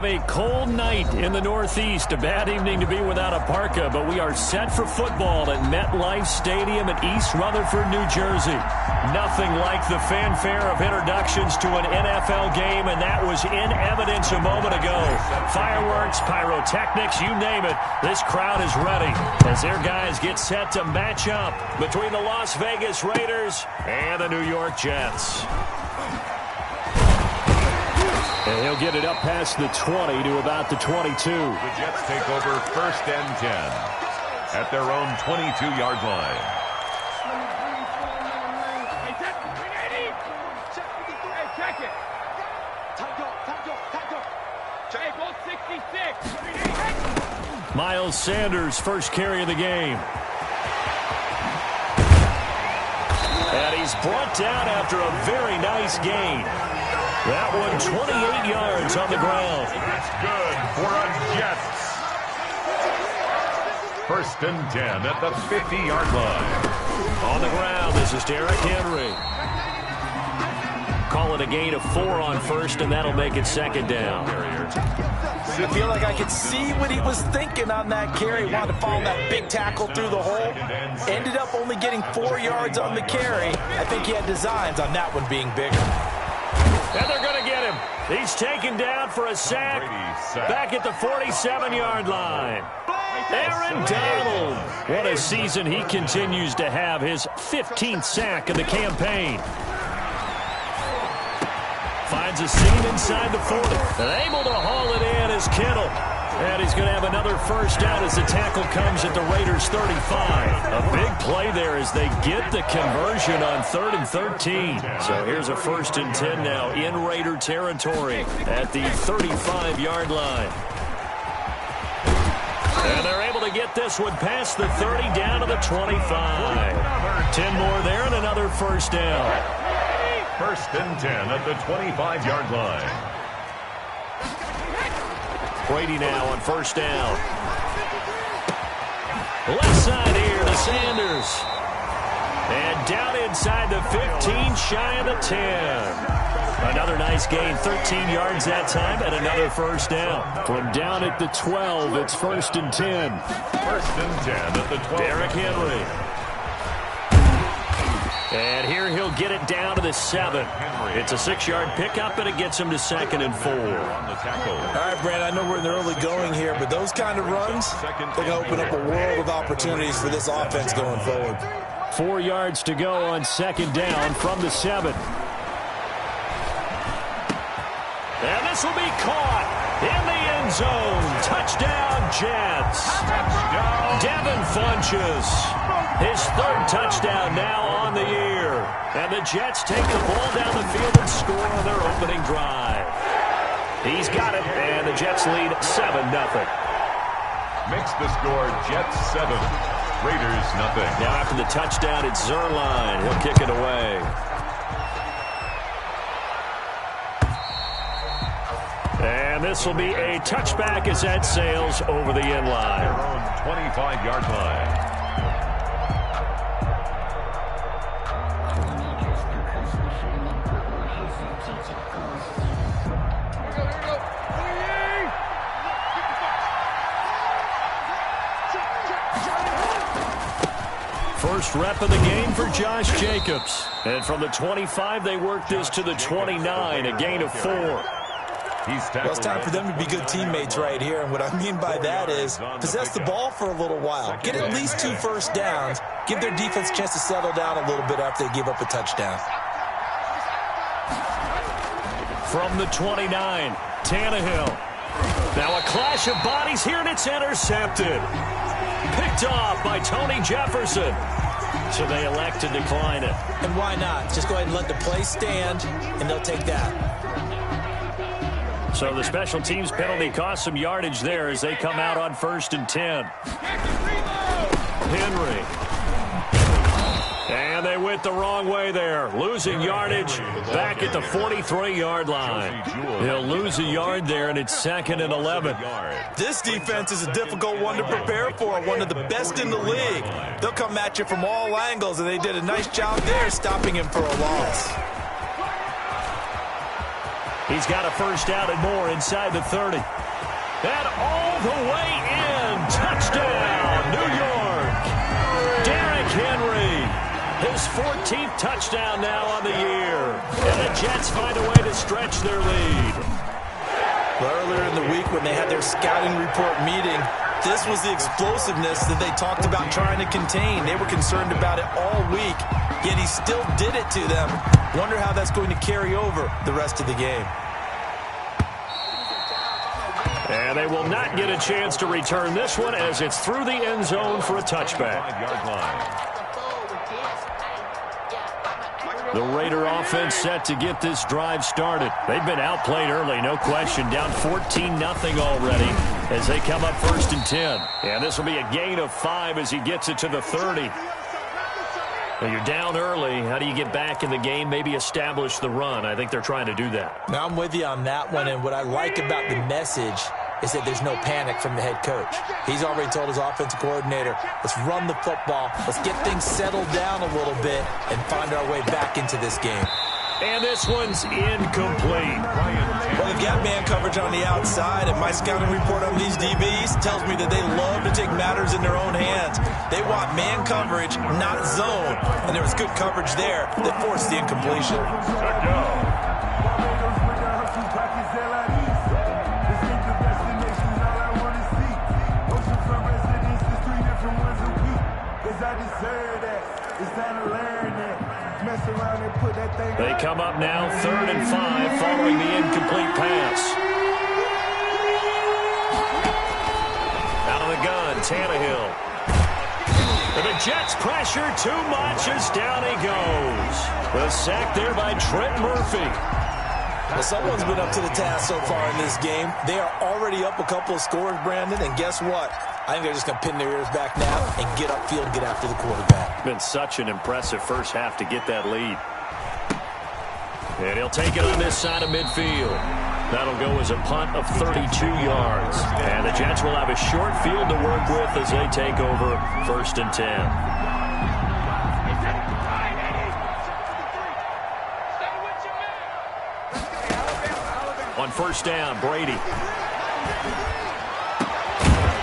A cold night in the Northeast, a bad evening to be without a parka, but we are set for football at MetLife Stadium in East Rutherford, New Jersey. Nothing like the fanfare of introductions to an NFL game, and that was in evidence a moment ago. Fireworks, pyrotechnics, you name it, this crowd is ready as their guys get set to match up between the Las Vegas Raiders and the New York Jets. And he'll get it up past the 20 to about the 22. The Jets take over 1st and 10 at their own 22-yard line. Miles Sanders, first carry of the game. And he's brought down after a very nice gain. That one 28 yards on the ground. That's good for a Jets. 1st and 10 at the 50-yard line. On the ground, this is Derrick Henry. Call it a gain of 4 on first, and that'll make it 2nd down. I feel like I could see what he was thinking on that carry. Wanted to follow that big tackle through the hole. Ended up only getting 4 yards on the carry. I think he had designs on that one being bigger. And they're going to get him. He's taken down for a sack back at the 47-yard line. Aaron Donald. What a season he continues to have. His 15th sack of the campaign. Finds a seam inside the 40. And able to haul it in is Kittle. And he's going to have another first down as the tackle comes at the Raiders' 35. A big play there as they get the conversion on 3rd and 13. So here's a 1st and 10 now in Raider territory at the 35-yard line. And they're able to get this one past the 30 down to the 25. 10 more there and another first down. 1st and 10 at the 25-yard line. Brady now on first down. Left side here to Sanders. And down inside the 15, shy of the 10. Another nice gain, 13 yards that time, and another first down. From down at the 12, it's 1st and 10. 1st and 10 at the 12. Derrick Henry. And here he'll get it down to the 7. It's a 6-yard pickup, and it gets him to 2nd and 4. All right, Brad, I know we're in the early going here, but those kind of runs, they're going to open up a world of opportunities for this offense going forward. 4 yards to go on 2nd down from the 7. And this will be caught in the end zone. Touchdown, Jets. Devin Funchess. His 3rd touchdown now on the year. And the Jets take the ball down the field and score on their opening drive. He's got it, and the Jets lead 7-0. Makes the score Jets 7, Raiders nothing. Now after the touchdown, it's Zerline. He'll kick it away. And this will be a touchback as that sails over the end line. Their own 25-yard line. First rep of the game for Josh Jacobs. And from the 25, they work this to the 29, a gain of 4. Well, it's time for them to be good teammates right here. And what I mean by that is possess the ball for a little while. Get at least 2 first downs. Give their defense a chance to settle down a little bit after they give up a touchdown. From the 29, Tannehill. Now a clash of bodies here, and it's intercepted. Picked off by Tony Jefferson. So they elect to decline it. And why not? Just go ahead and let the play stand, and they'll take that. So the special teams penalty cost some yardage there as they come out on 1st and 10. Henry. And they went the wrong way there. Losing yardage back at the 43-yard line. He'll lose a yard there, and it's 2nd and 11. This defense is a difficult one to prepare for, one of the best in the league. They'll come at you from all angles, and they did a nice job there stopping him for a loss. He's got a first down and more inside the 30. And all the way in. Touchdown, New York. Derrick Henry. His 14th touchdown now on the year. And the Jets find a way to stretch their lead. Well, earlier in the week when they had their scouting report meeting, this was the explosiveness that they talked about trying to contain. They were concerned about it all week, yet he still did it to them. Wonder how that's going to carry over the rest of the game. And they will not get a chance to return this one as it's through the end zone for a touchback. The Raider offense set to get this drive started. They've been outplayed early, no question. Down 14-0 already as they come up 1st and 10. And this will be a gain of 5 as he gets it to the 30. Well, you're down early. How do you get back in the game? Maybe establish the run. I think they're trying to do that. Now, I'm with you on that one, and what I like about the message is that there's no panic from the head coach. He's already told his offensive coordinator, let's run the football, let's get things settled down a little bit and find our way back into this game. And this one's incomplete. Well, they've got man coverage on the outside, and my scouting report on these DBs tells me that they love to take matters in their own hands. They want man coverage, not zone. And there was good coverage there that forced the incompletion. Good go. They come up now 3rd and 5 following the incomplete pass. Out of the gun, Tannehill. And the Jets pressure too much as down he goes. The sack there by Trent Murphy. Well, someone's been up to the task so far in this game. They are already up a couple of scores, Brandon, and guess what? I think they're just going to pin their ears back now and get upfield and get after the quarterback. Been such an impressive first half to get that lead. And he'll take it on this side of midfield. That'll go as a punt of 32 yards. And the Jets will have a short field to work with as they take over 1st and 10. On 1st down, Brady.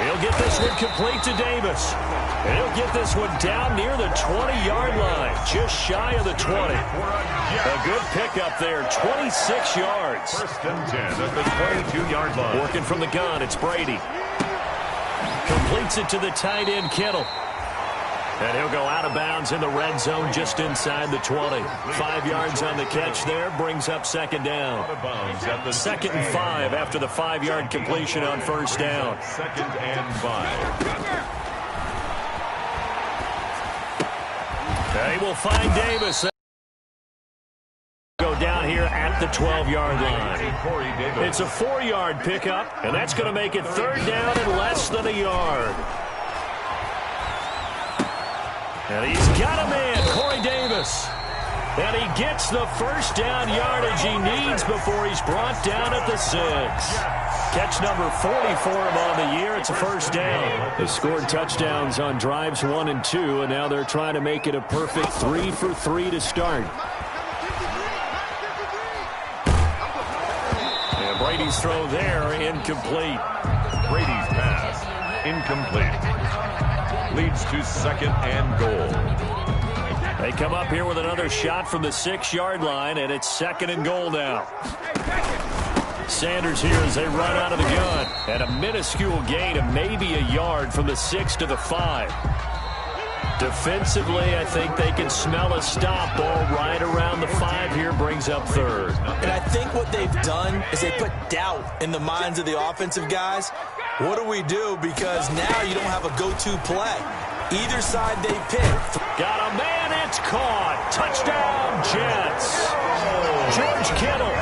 He'll get this one complete to Davis. And he'll get this one down near the 20-yard line, just shy of the 20. A good pickup there, 26 yards. 1st and 10 at the 22-yard line. Working from the gun, it's Brady. Completes it to the tight end, Kittle. And he'll go out of bounds in the red zone just inside the 20. 5 yards on the catch there, brings up 2nd down. 2nd and 5 after the 5-yard completion on 1st down. 2nd and 5. They will find Davis. Go down here at the 12-yard line. It's a 4-yard pickup, and that's going to make it 3rd down and less than a yard. And he's got a man, Corey Davis. And he gets the first down yardage he needs before he's brought down at the 6. Catch number 40 for him on the year. It's a first down. They scored touchdowns on drives 1 and 2, and now they're trying to make it a perfect 3 for 3 to start. And Brady's throw there, incomplete. Brady's pass, incomplete. Leads to 2nd and goal. They come up here with another shot from the 6-yard line, and it's 2nd and goal now. Sanders here as they run out of the gun. And a minuscule gain of maybe a yard from the 6 to the 5. Defensively, I think they can smell a stop ball right around the 5 here, brings up 3rd. And I think what they've done is they put doubt in the minds of the offensive guys. What do we do? Because now you don't have a go-to play. Either side they pick. Got a man, it's caught. Touchdown, Jets. George Kittle,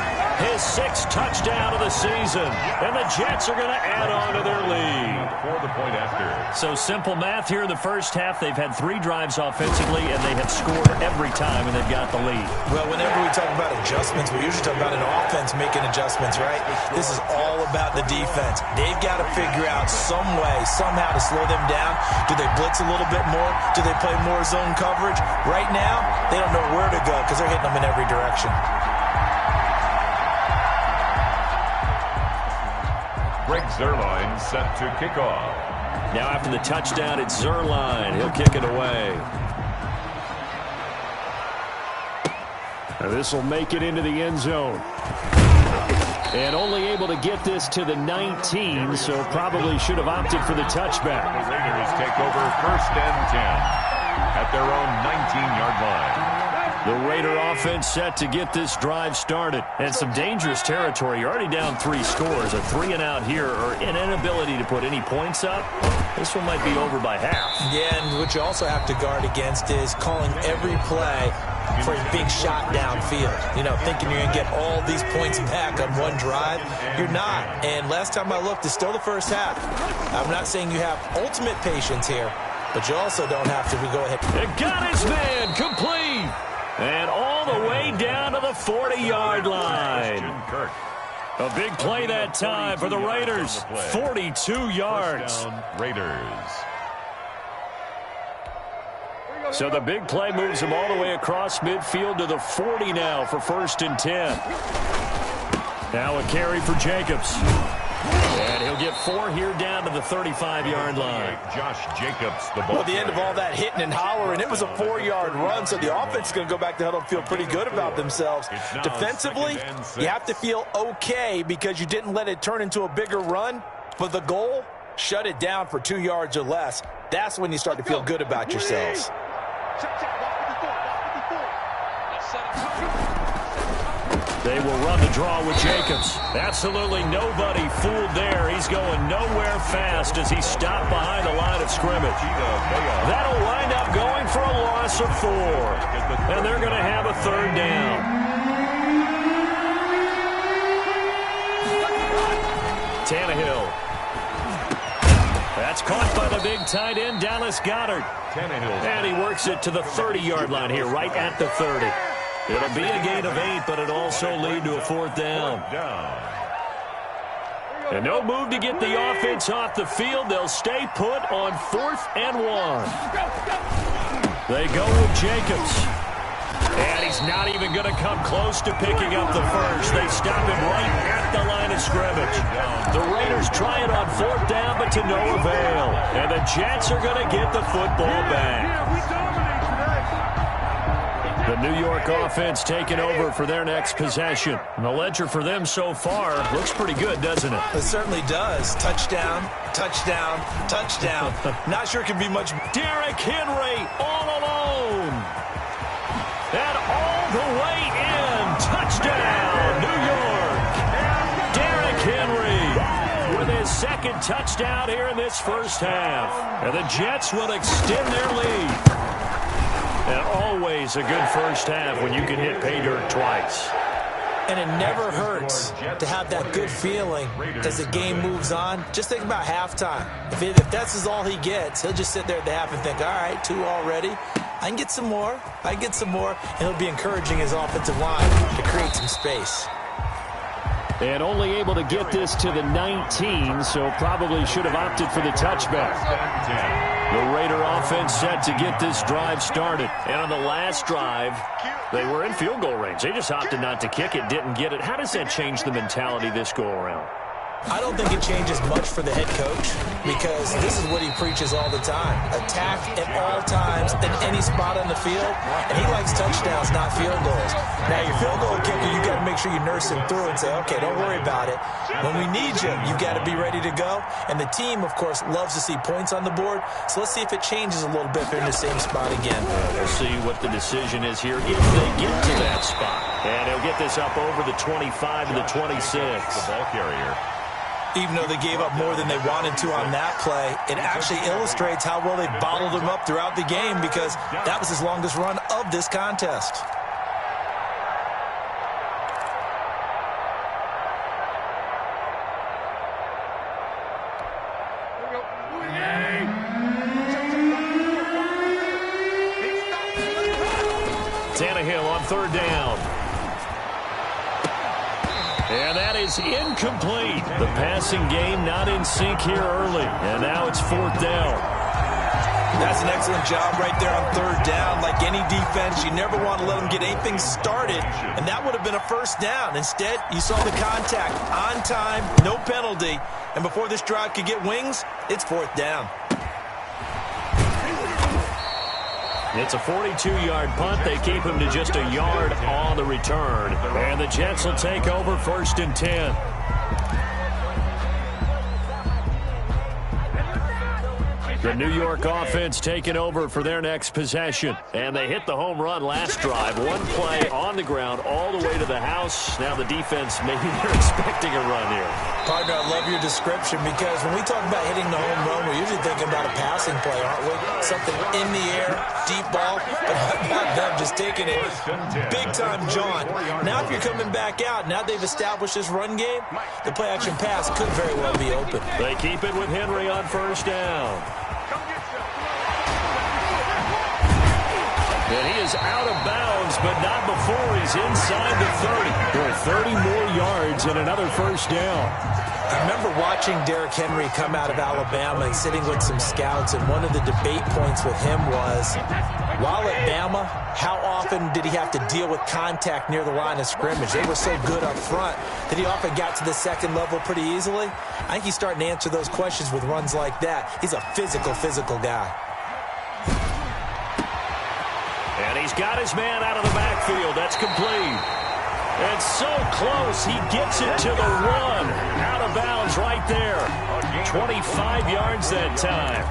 his 6th touchdown of the season. And the Jets are going to add on to their lead. For the point after. So simple math here in the first half. They've had 3 drives offensively, and they have scored every time, and they've got the lead. Well, whenever we talk about adjustments, we usually talk about an offense making adjustments, right? This is all about the defense. They've got to figure out some way, somehow to slow them down. Do they blitz a little bit more? Do they play more zone coverage? Right now, they don't know where to go because they're hitting them in every direction. Greg Zerline set to kick off. Now after the touchdown, it's Zerline. He'll kick it away. This will make it into the end zone. And only able to get this to the 19, so probably should have opted for the touchback. The Raiders take over 1st and 10 at their own 19-yard line. The Raider offense set to get this drive started. And some dangerous territory. You're already down 3 scores. A 3-and-out here, or an inability to put any points up. This one might be over by half. Yeah, and what you also have to guard against is calling every play for a big shot downfield. You know, thinking you're going to get all these points back on one drive. You're not. And last time I looked, it's still the first half. I'm not saying you have ultimate patience here, but you also don't have to go ahead. It got his man complete. And all the way down to the 40-yard line. A big play that time for the Raiders. 42 yards. Raiders. So the big play moves them all the way across midfield to the 40 now for 1st and 10. Now a carry for Jacobs. And he'll get 4 here down to the 35-yard line. Josh Jacobs, the ball. Well, at the end of all that hitting and hollering, it was a 4-yard run, so the offense is going to go back to huddle and feel pretty good about themselves. Defensively, you have to feel okay because you didn't let it turn into a bigger run. But the goal, shut it down for 2 yards or less. That's when you start to feel good about yourselves. They will run the draw with Jacobs. Absolutely nobody fooled there. He's going nowhere fast as he's stopped behind the line of scrimmage. That'll wind up going for a loss of 4. And they're going to have a 3rd down. Tannehill. That's caught by the big tight end, Dallas Goedert. And he works it to the 30-yard line here, right at the 30. It'll be a gain of 8, but it'll also lead to a 4th down. And no move to get the offense off the field. They'll stay put on 4th and 1. They go with Jacobs. And he's not even going to come close to picking up the first. They stop him right at the line of scrimmage. The Raiders try it on 4th down, but to no avail. And the Jets are going to get the football back. The New York offense taking over for their next possession. And the ledger for them so far looks pretty good, doesn't it? It certainly does. Touchdown, touchdown, touchdown. Not sure it can be much. Derrick Henry all alone. And all the way in. Touchdown, New York. Derrick Henry with his 2nd touchdown here in this first half. And the Jets will extend their lead. And always a good first half when you can hit pay dirt twice. And it never hurts to have that good feeling as the game moves on. Just think about halftime. If that's all he gets, he'll just sit there at the half and think, all right, 2 already. I can get some more. I can get some more. And he'll be encouraging his offensive line to create some space. And only able to get this to the 19, so probably should have opted for the touchback. The Raider offense set to get this drive started. And on the last drive, they were in field goal range. They just opted not to kick it, didn't get it. How does that change the mentality this go-around? I don't think it changes much for the head coach because this is what he preaches all the time. Attack at all times in any spot on the field, and he likes touchdowns, not field goals. Now, your field goal kicker, you got to make sure you nurse him through and say, okay, don't worry about it. When we need you, you got to be ready to go. And the team, of course, loves to see points on the board, so let's see if it changes a little bit if they're in the same spot again. We'll see what the decision is here if they get to that spot. And they'll get this up over the 25 to the 26. The ball carrier. Even though they gave up more than they wanted to on that play, it actually illustrates how well they bottled him up throughout the game because that was his longest run of this contest. Tannehill on 3rd down. And that is incomplete. The passing game not in sync here early. And now it's 4th down. That's an excellent job right there on third down. Like any defense, you never want to let them get anything started, and that would have been a first down. Instead, you saw the contact on time, no penalty, and before this drive could get wings, it's fourth down. It's a 42-yard punt. They keep him to just a yard on the return, and the Jets will take over 1st and 10. The New York offense taking over for their next possession. And they hit the home run last drive. One play on the ground all the way to the house. Now the defense, maybe they're expecting a run here. Partner, I love your description because when we talk about hitting the home run, we're usually thinking about a passing play, aren't we? Something in the air, deep ball. But how about them just taking it big-time John? Now if you're coming back out, now they've established this run game, the play-action pass could very well be open. They keep it with Henry on 1st down. And he is out of bounds, but not before he's inside the 30. For 30 more yards and another 1st down. I remember watching Derrick Henry come out of Alabama and sitting with some scouts, and one of the debate points with him was, while at Bama, how often did he have to deal with contact near the line of scrimmage? They were so good up front that he often got to the second level pretty easily. I think he's starting to answer those questions with runs like that. He's a physical guy. And he's got his man out of the backfield. That's complete. And so close, he gets it to the one. Out of bounds right there. 25 yards that time.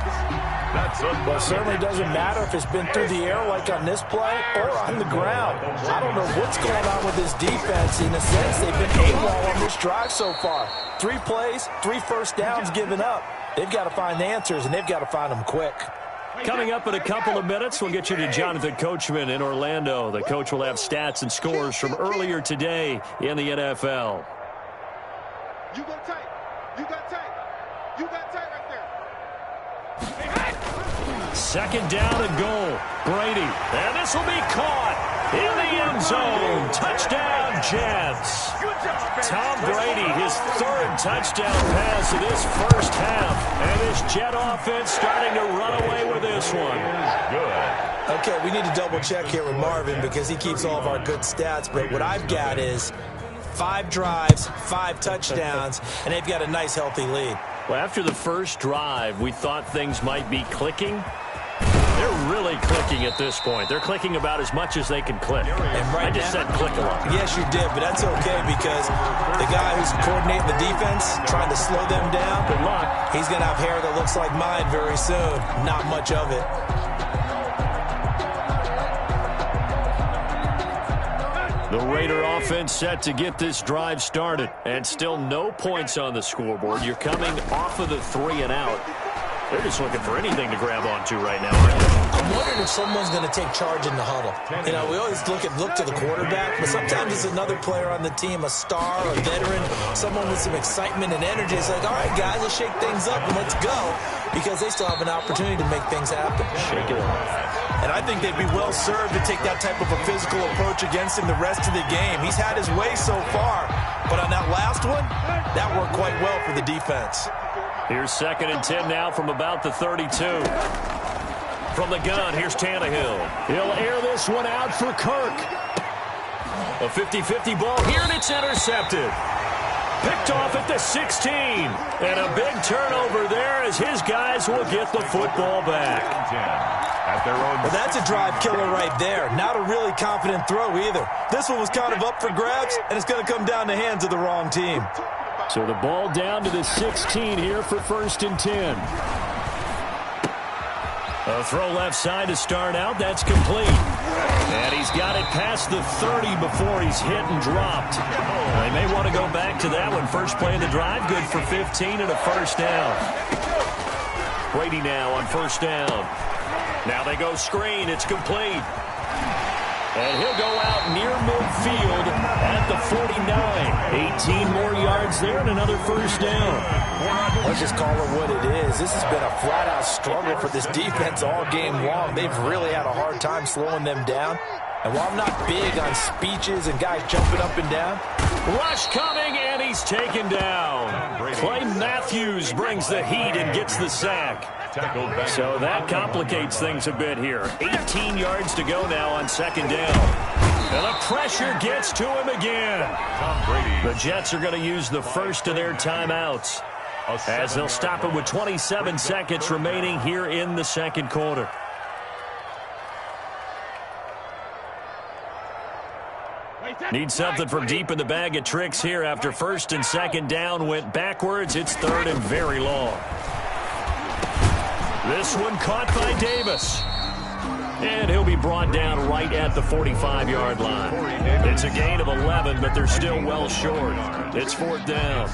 Well, it certainly doesn't matter if it's been through the air like on this play or on the ground. I don't know what's going on with this defense. In a sense, they've been AWOL on this drive so far. 3 plays, 3 first downs given up. They've got to find the answers, and they've got to find them quick. Coming up in a couple of minutes, we'll get you to Jonathan Coachman in Orlando. The coach will have stats and scores from earlier today in the NFL. You go tight. You got tight. You got tight right there. 2nd down and goal. Brady. And this will be caught in the end zone. Touchdown, Jets. Tom Brady, his 3rd touchdown pass of this first half. And this Jet offense starting to run away with this one. Good. Okay, we need to double-check here with Marvin because he keeps all of our good stats. But what I've got is 5 drives, 5 touchdowns, and they've got a nice, healthy lead. Well, after the first drive, we thought things might be clicking. They're really clicking at this point. They're clicking about as much as they can click. And right I just said click a lot. Yes, you did, but that's okay because the guy who's coordinating the defense, trying to slow them down, Good luck. he's going to have hair that looks like mine very soon. Not much of it. The Raider offense set to get this drive started. And still no points on the scoreboard. You're coming off of the 3 and out. They're just looking for anything to grab onto right now, aren't they? I'm wondering if someone's going to take charge in the huddle. You know, we always look to the quarterback, but sometimes it's another player on the team, a star, a veteran, someone with some excitement and energy. It's like, all right, guys, let's shake things up and let's go, because they still have an opportunity to make things happen. Shake it up. And I think they'd be well served to take that type of a physical approach against him the rest of the game. He's had his way so far, but on that last one, that worked quite well for the defense. Here's 2nd and 10 now from about the 32. From the gun, here's Tannehill. He'll air this one out for Kirk. A 50-50 ball here, and it's intercepted. Picked off at the 16. And a big turnover there as his guys will get the football back. Well, that's a drive killer right there. Not a really confident throw either. This one was kind of up for grabs, and it's going to come down the hands of the wrong team. So the ball down to the 16 here for 1st and 10. A throw left side to start out. That's complete. And he's got it past the 30 before he's hit and dropped. They may want to go back to that one. First play of the drive, good for 15 and a 1st down. Brady now on 1st down. Now they go screen. It's complete. And he'll go out near midfield at the 49. 18 more yards there and another 1st down. Let's just call it what it is. This has been a flat-out struggle for this defense all game long. They've really had a hard time slowing them down. And while I'm not big on speeches and guys jumping up and down, rush coming, and he's taken down. Clay Matthews brings the heat and gets the sack. So that complicates things a bit here. 18 yards to go now on second down. And the pressure gets to him again. The Jets are going to use the first of their timeouts as they'll stop it with 27 seconds remaining here in the second quarter. Need something from deep in the bag of tricks here after first and second down went backwards. It's third and very long. This one caught by Davis. And he'll be brought down right at the 45-yard line. It's a gain of 11, but they're still well short. It's fourth down.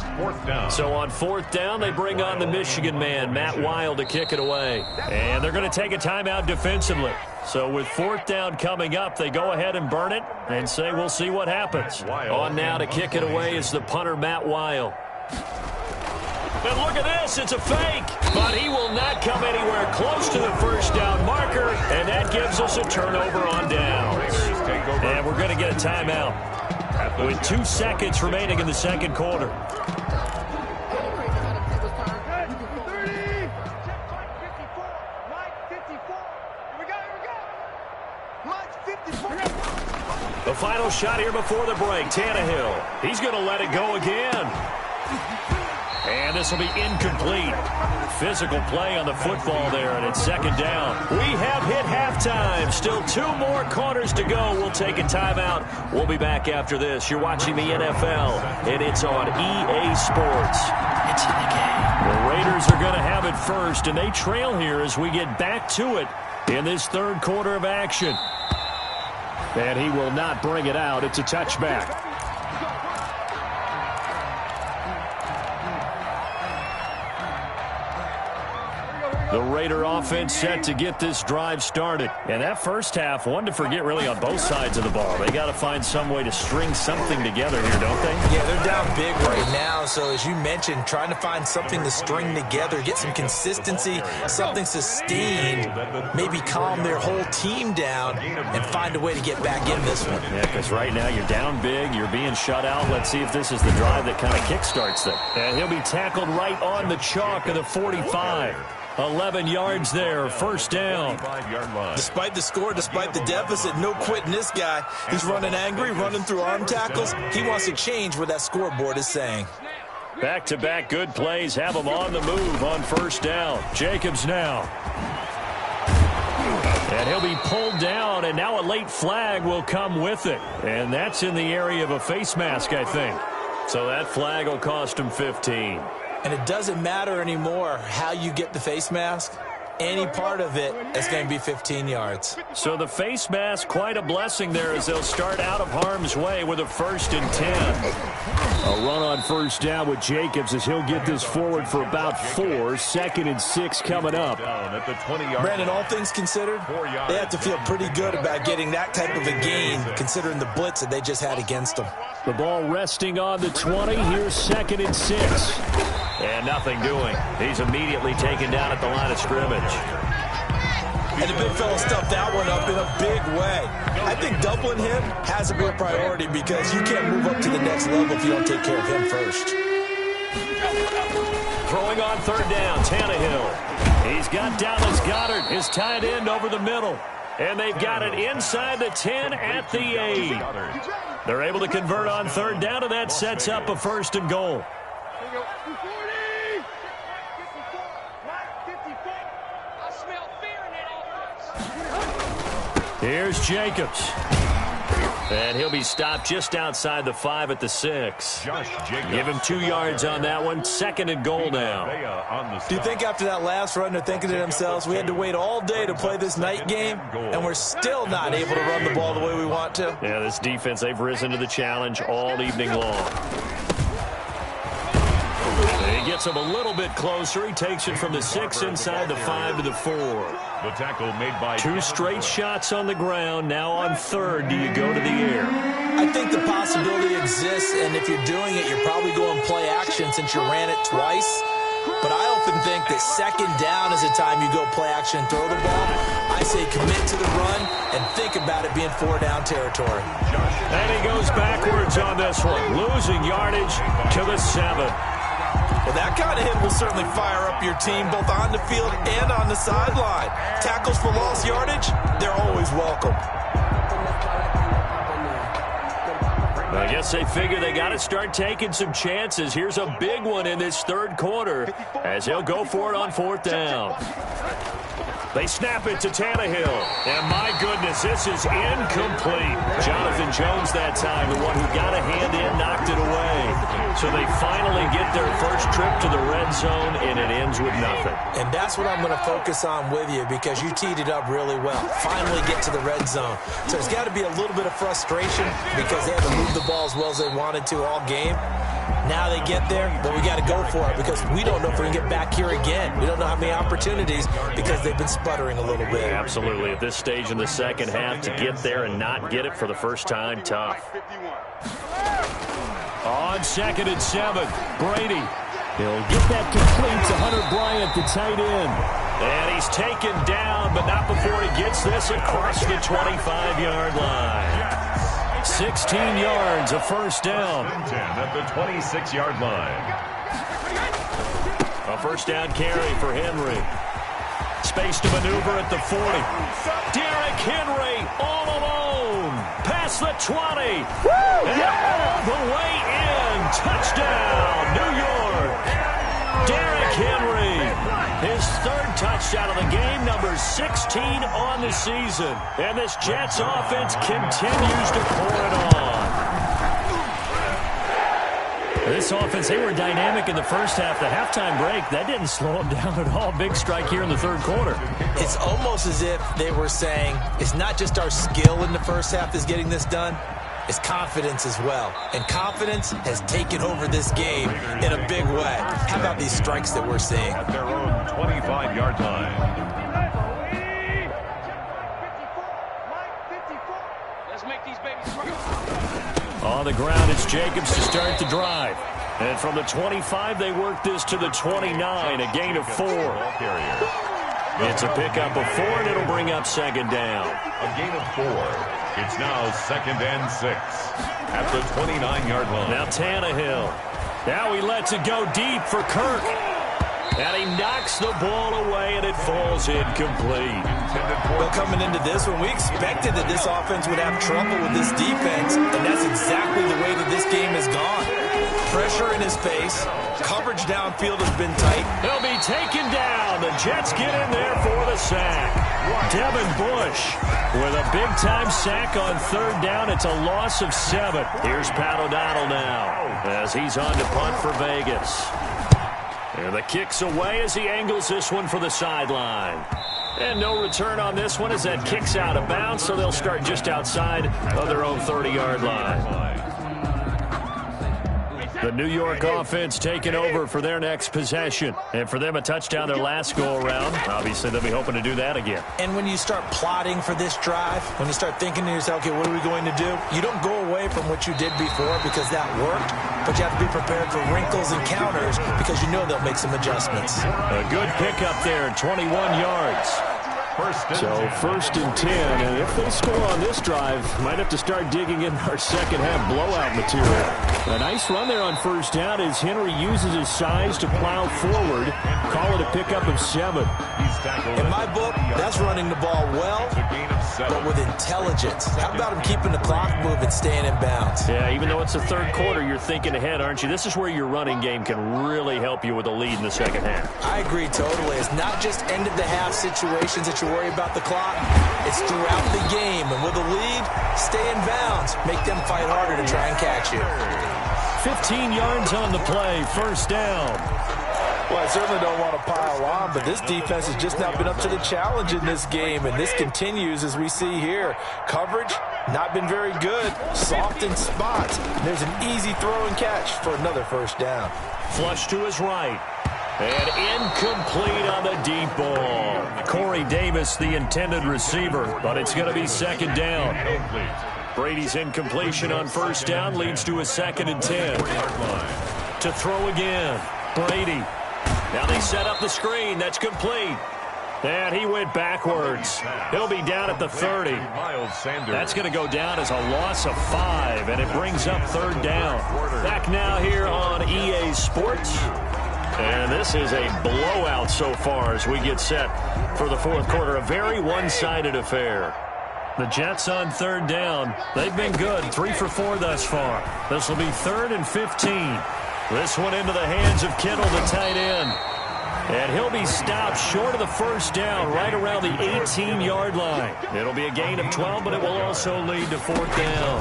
So on fourth down, they bring on the Michigan man, Matt Wild, to kick it away. And they're going to take a timeout defensively. So with fourth down coming up, they go ahead and burn it and say we'll see what happens. On now to kick it away is the punter, Matt Wild. And look at this, it's a fake, but he will not come anywhere close to the first down marker, and that gives us a turnover on downs. And we're going to get a timeout with 2 seconds remaining in the second quarter. The final shot here before the break, Tannehill. He's going to let it go again. And this will be incomplete. Physical play on the football there, and it's second down. We have hit halftime. Still 2 more quarters to go. We'll take a timeout. We'll be back after this. You're watching the NFL, and it's on EA Sports. It's in the game. The Raiders are going to have it first, and they trail here as we get back to it in this third quarter of action. And he will not bring it out. It's a touchback. The Raider offense set to get this drive started. And that first half, one to forget really on both sides of the ball. They got to find some way to string something together here, don't they? Yeah, they're down big right now. So as you mentioned, trying to find something to string together, get some consistency, something sustained, maybe calm their whole team down and find a way to get back in this one. Yeah, because right now you're down big, you're being shut out. Let's see if this is the drive that kind of kickstarts them. And he'll be tackled right on the chalk of the 45. 11 yards there, first down. Despite the score, despite the deficit, no quitting this guy. He's running angry, running through arm tackles. He wants to change what that scoreboard is saying. Back-to-back good plays have him on the move on first down. Jacobs now. And he'll be pulled down, and now a late flag will come with it. And that's in the area of a face mask, I think. So that flag will cost him 15. And it doesn't matter anymore how you get the face mask. Any part of it is going to be 15 yards. So the face mask, quite a blessing there as they'll start out of harm's way with a 1st and 10. A run on first down with Jacobs as he'll get this forward for about 4. 2nd and 6 coming up. Brandon, all things considered, they have to feel pretty good about getting that type of a gain considering the blitz that they just had against them. The ball resting on the 20. Here's 2nd and 6. And nothing doing. He's immediately taken down at the line of scrimmage. And the big fella stuffed that one up in a big way. I think doubling him has to be a priority because you can't move up to the next level if you don't take care of him first. Throwing on third down, Tannehill. He's got Dallas Goedert, his tight end, over the middle. And they've got it inside the 10 at the 8. They're able to convert on third down, and that sets up a 1st and goal. Here's Jacobs. And he'll be stopped just outside the 5 at the 6. Give him 2 yards on that one. 2nd and goal now. Do you think after that last run they're thinking to themselves, we had to wait all day to play this night game, and we're still not able to run the ball the way we want to? Yeah, this defense, they've risen to the challenge all evening long. He gets him a little bit closer. He takes it from the 6 inside the 5 to the 4. The tackle made by 2 straight shots on the ground. Now on third, do you go to the air? I think the possibility exists, and if you're doing it, you're probably going play action since you ran it twice. But I often think think that second down is the time you go play action and throw the ball. I say commit to the run and think about it being 4-down territory. And he goes backwards on this one, losing yardage to the 7. Well, that kind of hit will certainly fire up your team both on the field and on the sideline. Tackles for lost yardage, they're always welcome. I guess they figure they got to start taking some chances. Here's a big one in this third quarter as he'll go for it on 4th down. They snap it to Tannehill. And my goodness, this is incomplete. Jonathan Jones that time, the one who got a hand in, knocked it away. So they finally get their first trip to the red zone, and it ends with nothing. And that's what I'm going to focus on with you because you teed it up really well. Finally get to the red zone. So there's got to be a little bit of frustration because they haven't moved the ball as well as they wanted to all game. Now they get there, but we got to go for it because we don't know if we can get back here again. We don't know how many opportunities because they've been sputtering a little bit. Absolutely. At this stage in the second half, to get there and not get it for the first time, tough. On 2nd and 7, Brady. He'll get that complete to Hunter Bryant, the tight end. And he's taken down, but not before he gets this across the 25-yard line. 16 yards, a first down. 10 at the 26-yard line. A first down carry for Henry. Space to maneuver at the 40. Derrick Henry all alone. Past the 20. And all the way in. Touchdown, New York. Derrick Henry. His 3rd touchdown of the game, number 16 on the season. And this Jets offense continues to pour it on. This offense, they were dynamic in the first half. The halftime break, that didn't slow them down at all. Big strike here in the third quarter. It's almost as if they were saying, it's not just our skill in the first half that's getting this done. It's confidence as well. And confidence has taken over this game in a big way. How about these strikes that we're seeing? At their own 25-yard line. Let's make these babies right. On the ground, it's Jacobs to start the drive. And from the 25, they work this to the 29, a gain of 4. It's a pickup of 4, and it'll bring up 2nd down. A gain of 4. It's now 2nd and 6 at the 29-yard line. Now Tannehill. Now he lets it go deep for Kirk. And he knocks the ball away, and it falls incomplete. Well, coming into this one, we expected that this offense would have trouble with this defense, and that's exactly the way that this game has gone. Pressure in his face. Coverage downfield has been tight. He'll be taken down. The Jets get in there for the sack. Devin Bush with a big-time sack on 3rd down. It's a loss of 7. Here's Pat O'Donnell now as he's on to punt for Vegas. And the kick's away as he angles this one for the sideline. And no return on this one as that kick's out of bounds, so they'll start just outside of their own 30-yard line. The New York offense taking over for their next possession. And for them, a touchdown their last go-around. Obviously, they'll be hoping to do that again. And when you start plotting for this drive, when you start thinking to yourself, okay, what are we going to do? You don't go away from what you did before because that worked, but you have to be prepared for wrinkles and counters because you know they'll make some adjustments. A good pickup there, 21 yards. So 1st and 10, and if they score on this drive, might have to start digging in our second half blowout material. A nice run there on 1st down as Henry uses his size to plow forward. Call it a pickup of 7. In my book, that's running the ball well, but with intelligence. How about him keeping the clock moving, staying in bounds? Yeah, even though it's the third quarter, you're thinking ahead, aren't you? This is where your running game can really help you with a lead in the second half. I agree totally. It's not just end-of-the-half situations that you worry about the clock. It's throughout the game. And with a lead, stay in bounds. Make them fight harder to try and catch you. 15 yards on the play, 1st down. Well, I certainly don't want to pile on, but this defense has just not been up to the challenge in this game, and this continues as we see here. Coverage, not been very good. Soft in spots. There's an easy throw and catch for another 1st down. Flush to his right. And incomplete on the deep ball. Corey Davis, the intended receiver, but it's going to be 2nd down. Brady's incompletion on 1st down leads to a 2nd and 10. To throw again, Brady. Now they They set up the screen. That's complete. And he went backwards. He'll be down at the 30. That's going to go down as a loss of 5, and it brings up third down. Back now here on EA Sports. And this is a blowout so far as we get set for the fourth quarter. A very one-sided affair. The Jets on third down. They've been good. 3 for 4 thus far. This will be 3rd and 15. This one into the hands of Kittle, the tight end. And he'll be stopped short of the first down, right around the 18-yard line. It'll be a gain of 12, but it will also lead to fourth down.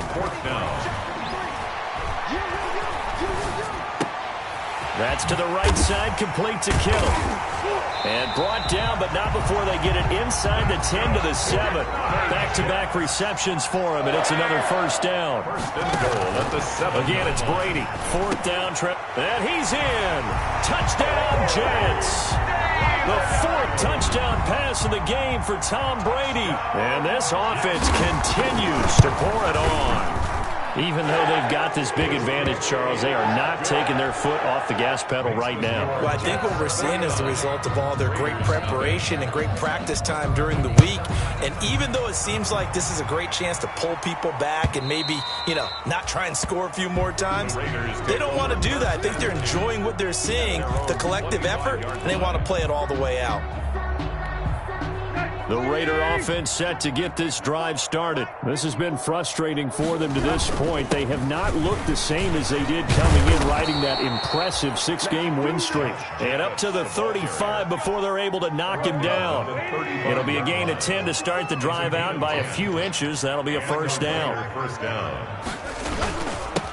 That's to the right side, complete to Kittle. And brought down, but not before they get it inside the 10 to the 7. Back-to-back receptions for him, and it's another first down. Again, it's Brady. Fourth down trip. And he's in. Touchdown, Jets. The 4th touchdown pass of the game for Tom Brady. And this offense continues to pour it on. Even though they've got this big advantage, Charles, they are not taking their foot off the gas pedal right now. Well, I think what we're seeing is the result of all their great preparation and great practice time during the week. And even though it seems like this is a great chance to pull people back and maybe, not try and score a few more times, they don't want to do that. I think they're enjoying what they're seeing, the collective effort, and they want to play it all the way out. The Raider offense set to get this drive started. This has been frustrating for them to this point. They have not looked the same as they did coming in, riding that impressive 6-game win streak. And up to the 35 before they're able to knock him down. It'll be a gain of 10 to start the drive out, and by a few inches, that'll be a first down.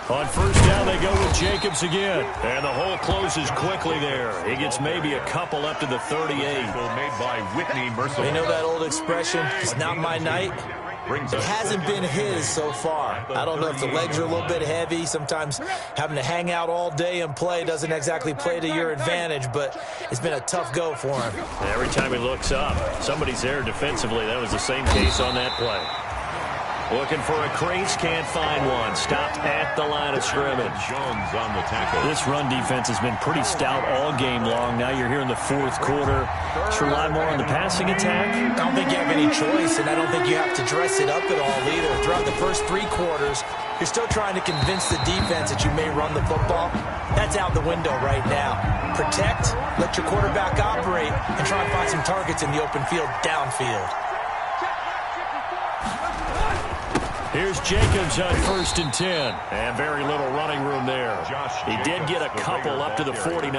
On first down, they go with Jacobs again. And the hole closes quickly there. He gets maybe a couple up to the 38. You know that old expression, it's not my night? It hasn't been his so far. I don't know if the legs are a little bit heavy. Sometimes having to hang out all day and play doesn't exactly play to your advantage, but it's been a tough go for him. Every time he looks up, somebody's there defensively. That was the same case on that play. Looking for a crease, can't find one. Stopped at the line of scrimmage. Jones on the tackle. This run defense has been pretty stout all game long. Now you're here in the fourth quarter. Should rely more on the passing attack. I don't think you have any choice, and I don't think you have to dress it up at all either. Throughout the first 3 quarters, you're still trying to convince the defense that you may run the football. That's out the window right now. Protect, let your quarterback operate, and try and find some targets in the open field downfield. Here's Jacobs on 1st and 10. And very little running room there. He did get a couple up to the 49.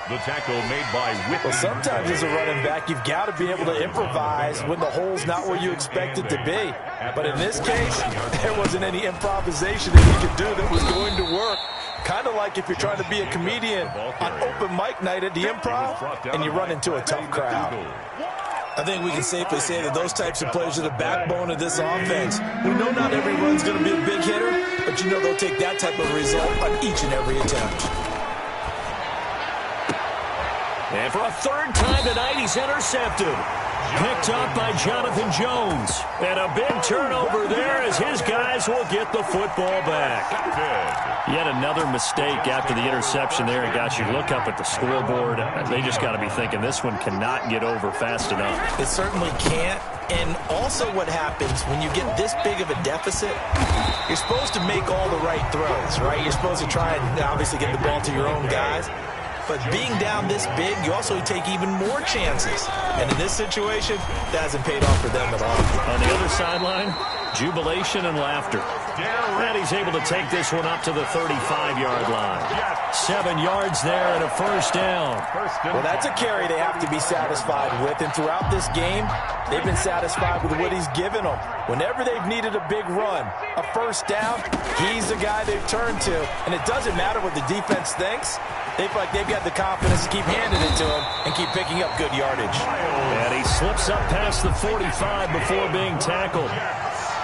The tackle made by Whitney. Well, sometimes as a running back, you've got to be able to improvise when the hole's not where you expect it to be. But in this case, there wasn't any improvisation that he could do that was going to work. Kind of like if you're trying to be a comedian on open mic night at the Improv and you run into a tough crowd. I think we can safely say that those types of players are the backbone of this offense. We know not every run's going to be a big hitter, but you know they'll take that type of result on each and every attempt. And for a 3rd time tonight, he's intercepted. Picked up by Jonathan Jones. And a big turnover there as his guys will get the football back. Yet another mistake after the interception there. It got you look up at the scoreboard. They just got to be thinking this one cannot get over fast enough. It certainly can't. And also what happens when you get this big of a deficit, you're supposed to make all the right throws, right? You're supposed to try and obviously get the ball to your own guys. But being down this big, you also take even more chances. And in this situation, that hasn't paid off for them at all. On the other sideline, jubilation and laughter. And he's able to take this one up to the 35-yard line. 7 yards there and a first down. Well, that's a carry they have to be satisfied with. And throughout this game, they've been satisfied with what he's given them. Whenever they've needed a big run, a first down, he's the guy they've turned to. And it doesn't matter what the defense thinks. They feel like they've got the confidence to keep handing it to him and keep picking up good yardage. And he slips up past the 45 before being tackled.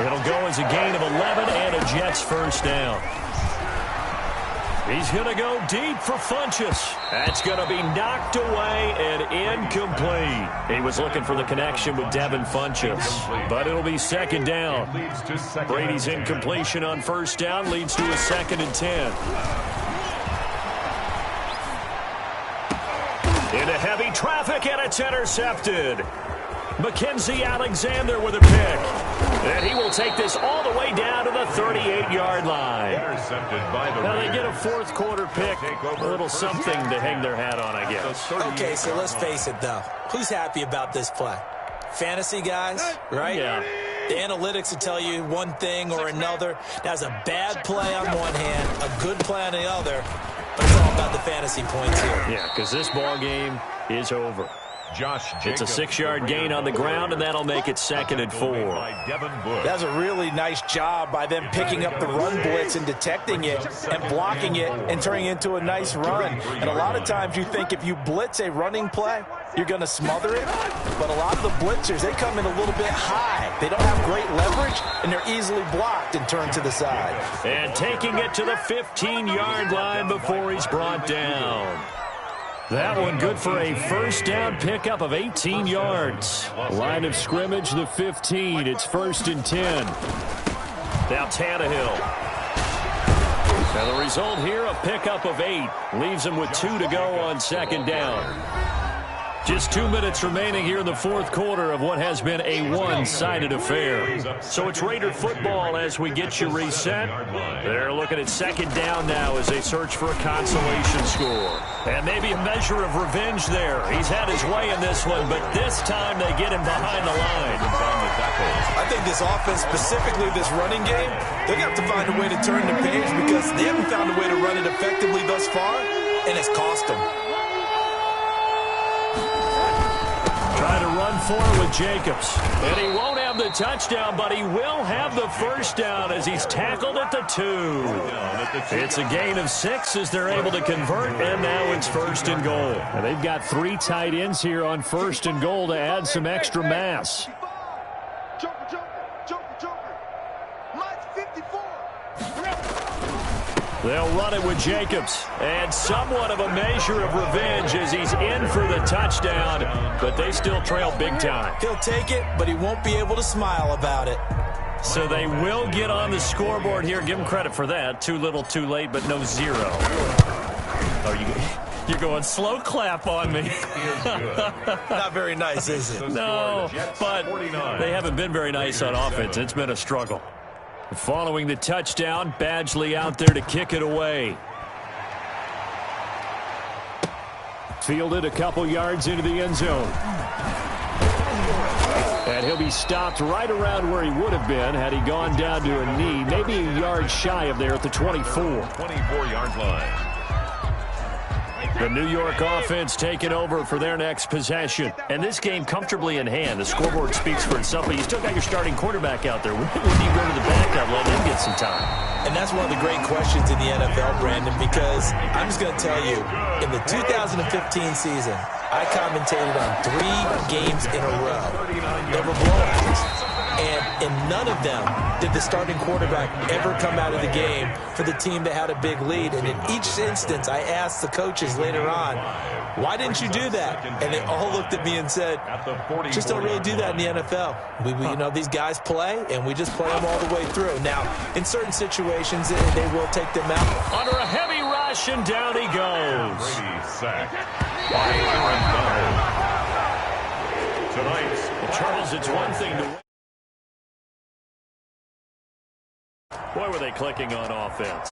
It'll go as a gain of 11 and a Jets first down. He's going to go deep for Funchess. That's going to be knocked away and incomplete. He was looking for the connection with Devin Funchess, but it'll be 2nd down. Brady's incompletion on first down leads to a 2nd and 10. Into heavy traffic, and it's intercepted. Mackenzie Alexander with a pick. And he will take this all the way down to the 38-yard line. Intercepted by the Now they get a fourth quarter pick. A little something to hang their hat on, I guess. Okay, so let's face it, though. Who's happy about this play? Fantasy guys, right? Yeah. The analytics will tell you one thing or another. That's a bad play on one hand, a good play on the other. But it's all about the fantasy points here. Yeah, because this ball game is over. It's a 6-yard gain on the ground, and that'll make it 2nd and 4. That's a really nice job by them picking up the run blitz and detecting it and blocking it and turning it into a nice run. And a lot of times you think if you blitz a running play, you're going to smother it. But a lot of the blitzers, they come in a little bit high. They don't have great leverage, and they're easily blocked and turned to the side. And taking it to the 15-yard line before he's brought down. That one good for a first down pickup of 18 yards. Line of scrimmage, the 15. It's 1st and 10. Now Tannehill. And the result here, a pickup of 8. Leaves him with 2 to go on 2nd down. Just 2 minutes remaining here in the fourth quarter of what has been a one-sided affair. So it's Raider football as we get you reset. They're looking at 2nd down now as they search for a consolation score. And maybe a measure of revenge there. He's had his way in this one, but this time they get him behind the line. I think this offense, specifically this running game, they're going to have to find a way to turn the page because they haven't found a way to run it effectively thus far, and it's cost them. Trying to run forward with Jacobs. And he won't have the touchdown, but he will have the first down as he's tackled at the 2. It's a gain of 6 as they're able to convert, and now it's 1st and goal. And they've got 3 tight ends here on 1st and goal to add some extra mass. They'll run it with Jacobs. And somewhat of a measure of revenge as he's in for the touchdown. But they still trail big time. He'll take it, but he won't be able to smile about it. So they will get on the scoreboard here. Give them credit for that. Too little, too late, but no 0. You're going slow clap on me. Not very nice, is it? No, but they haven't been very nice on offense. It's been a struggle. Following the touchdown, Badgley out there to kick it away. Fielded a couple yards into the end zone. And he'll be stopped right around where he would have been had he gone down to a knee, maybe a yard shy of there at the 24. 24-yard line. The New York offense taking over for their next possession. And this game comfortably in hand. The scoreboard speaks for itself, but you still got your starting quarterback out there. When do you go to the backup, let him get some time? And that's one of the great questions in the NFL, Brandon, because I'm just going to tell you, in the 2015 season, I commentated on 3 games in a row. They were blowouts. And in none of them did the starting quarterback ever come out of the game for the team that had a big lead. And in each instance, I asked the coaches later on, why didn't you do that? And they all looked at me and said, just don't really do that in the NFL. You know, these guys play, and we just play them all the way through. Now, in certain situations, they will take them out. Under a heavy rush, and down he goes. Brady sacked by Aaron Donald. Tonight, Charles, it's one thing to... Boy, were they clicking on offense.